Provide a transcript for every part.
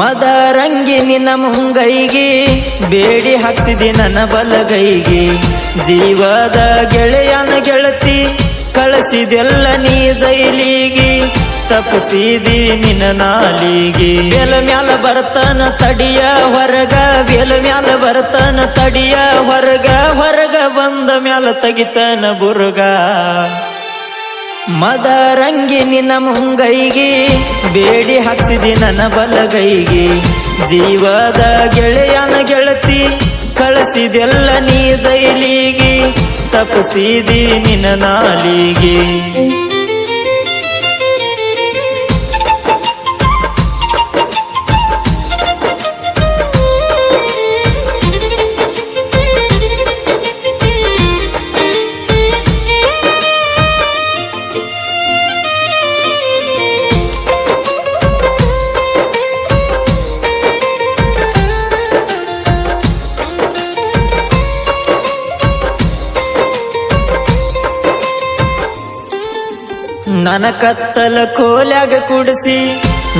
ಮದರಂಗಿ ನಿನ್ನ ಮುಂಗೈಗೆ ಬೇಡಿ ಹಾಕ್ಸಿದಿ ನನ್ನ ಬಲಗೈಗೆ ಜೀವದ ಗೆಳೆಯನ ಗೆಳತಿ ಕಳಿಸಿದೆಲ್ಲ ನೀ ಜೈಲಿಗೆ ತಪ್ಪಿಸಿದಿ ನಿನ್ನ ನಾಲಿಗೆ ಬೇಲ ಮ್ಯಾಲ ಬರ್ತನ ತಡಿಯ ಹೊರಗ ಬೇಲ ಮ್ಯಾಲ ಬರ್ತನ ತಡಿಯ ಹೊರಗ ಹೊರಗ ಬಂದ ಮ್ಯಾಲ ತೆಗಿತನ ಬುರ್ಗ ಮದರಂಗಿ ನಿನ್ನ ಮುಂಗೈಗೆ ಬೇಡಿ ಹಾಕ್ಸಿದಿ ನನ್ನ ಬಲಗೈಗೆ ಜೀವದ ಗೆಳೆಯನ ಗೆಳತಿ ಕಳಿಸಿದೆಲ್ಲ ನೀ ಜೈಲಿಗೆ ತಪ್ಪಿಸಿದಿ ನಿನ್ನ ನಾಲಿಗೆ ನನ್ನ ಕತ್ತಲ ಕೋಲ್ಯಾಗ ಕುಡಿಸಿ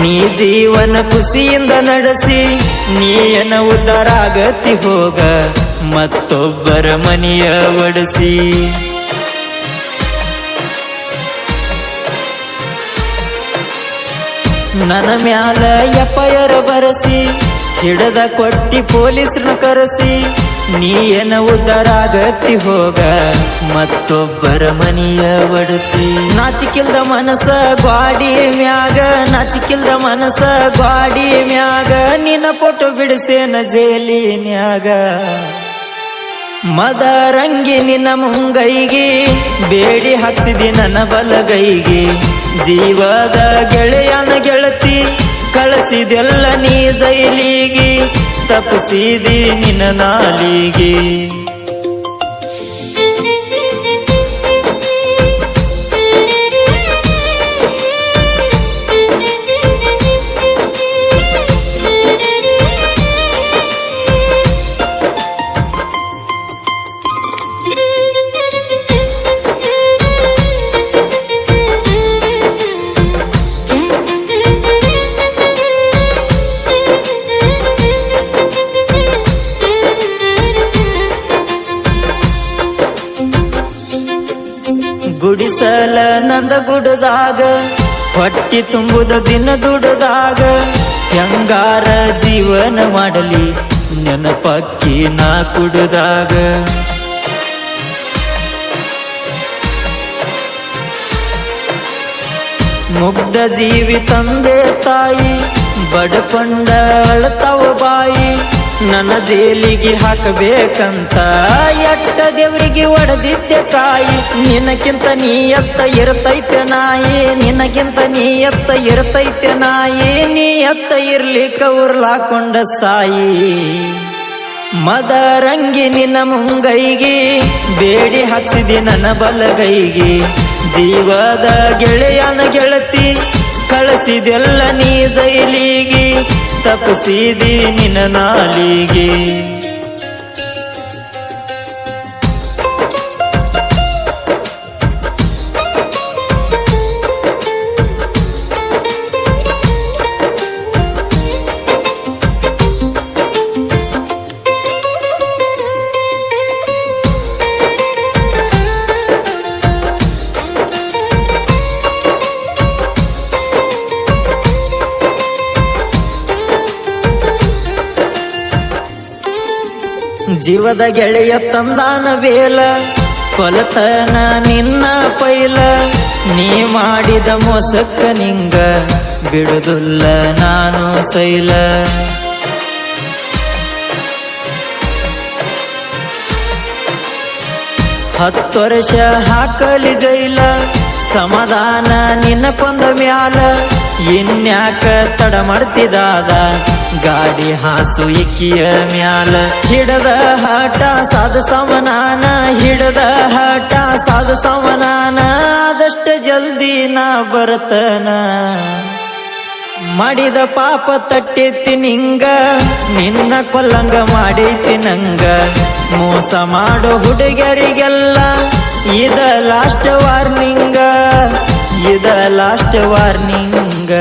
ನೀ ಜೀವನ ಖುಷಿಯಿಂದ ನಡೆಸಿ ನೀಯನ ಉದ್ದಾರಾಗತಿ ಹೋಗ ಮತ್ತೊಬ್ಬರ ಮನೆಯ ಒಡಿಸಿ ನನ್ನ ಮ್ಯಾಲ ಎಫ್ಐಆರ್ ಬರಸಿ ಹಿಡದ ಕೊಟ್ಟಿ ಪೊಲೀಸ್ನ ಕರೆಸಿ ನೀಯನ ಉದ್ದಾರಾಗತಿ ಹೋಗ ಮತ್ತೊಬ್ಬರ ಮನೆಯ ಒಡಿಸಿ ನಾಚಿಕಿಲ್ದ ಮನಸ ಗ್ವಾಡಿ ಮ್ಯಾಗ ನಾಚಿಕಿಲ್ದ ಮನಸ ಗ್ವಾಡಿ ಮ್ಯಾಗ ನಿನ್ನ ಫೋಟೋ ಬಿಡಿಸೇನ ಜೇಲಿನ್ಯಾಗ ಮದರಂಗಿ ನಿನ್ನ ಮುಂಗೈಗೆ ಬೇಡಿ ಹಾಕ್ಸಿದಿ ನನ್ನ ಬಲಗೈಗೆ ಜೀವದ ಗೆಳೆಯನ ಗೆಳತಿ ಕಳಿಸಿದೆಲ್ಲ ನೀ ಜೈಲಿಗೆ ತಪ್ಪಿಸಿದಿ ನಿನ್ನ ನಾಲಿಗೆ ಗುಡಿಸಲ ನಂದ ಗುಡದಾಗ ಹೊಟ್ಟಿ ತುಂಬುದ ದಿನ ದುಡದಾಗ ಹೆಂಗಾರ ಜೀವನ ಮಾಡಲಿ ನೆನಪಕ್ಕಿ ನಾ ಕುಡದಾಗ ಮುಗ್ಧ ಜೀವಿ ತಂದೆ ತಾಯಿ ಬಡಪಂಡ ಅಳತಾವ ಬಾಯಿ ನನ್ನ ಜೇಲಿಗೆ ಹಾಕಬೇಕಂತ ಎಟ್ಟ ದೇವರಿಗೆ ಒಡೆದಿದ್ದೆ ಕಾಯಿ ನಿನಕ್ಕಿಂತ ನೀ ಎತ್ತ ಇರ್ತೈತೆ ನಾಯಿ ನಿನಕ್ಕಿಂತ ನೀ ಎತ್ತ ಇರ್ತೈತೆ ನಾಯಿ ನೀ ಎತ್ತ ಇರ್ಲಿಕ್ಕ ಉರ್ಲಾಕೊಂಡ ಸಾಯಿ ಮದರಂಗಿ ನಿನ್ನ ಮುಂಗೈಗೆ ಬೇಡಿ ಹಾಕ್ಸಿದಿ ನನ್ನ ಬಲಗೈಗೆ ಜೀವದ ಗೆಳೆಯನ ಗೆಳತಿ ಕಳಿಸಿದೆಲ್ಲ ನೀ ಜೈಲಿಗೆ ತಪ್ಪಿಸಿದಿ ನಿನ್ನ ನಾಲಿಗೆ ಜೀವದ ಗೆಳೆಯ ತಂದಾನ ಬೇಲ ಕೊಲತನ ನಿನ್ನ ಪೈಲ ನೀ ಮಾಡಿದ ಮೋಸಕ್ಕ ನಿಂಗ ಬಿಡುದಿಲ್ಲ ನಾನು ಸೈಲ 10 ವರ್ಷ ಹಾಕಲಿ ಜೈಲ ಸಮಾಧಾನ ನಿನ್ನ ಕೊಂದ ಮ್ಯಾಲ ಇನ್ಯಾಕ ತಡ ಮಾಡ್ತಿದಾದ ಗಾಡಿ ಹಾಸು ಇಕ್ಕಿಯ ಮ್ಯಾಲ ಹಿಡದ ಹಠ ಸಾಧ ಸಮನಾನ ಹಿಡದ ಹಠ ಸಾಧ ಸಮನಾನ ಆದಷ್ಟ ಜಲ್ದಿ ನಾ ಬರ್ತನ ಮಾಡಿದ ಪಾಪ ತಟ್ಟೈತಿ ನಿಂಗ ನಿನ್ನ ಕೊಲ್ಲಂಗ ಮಾಡೈತಿ ನಂಗ ಮೋಸ ಮಾಡೋ ಹುಡುಗರಿಗೆಲ್ಲ ಇದ ಲಾಸ್ಟ್ ವಾರ್ನಿಂಗ್ ಇದ ಲಾಸ್ಟ್ ವಾರ್ನಿಂಗ್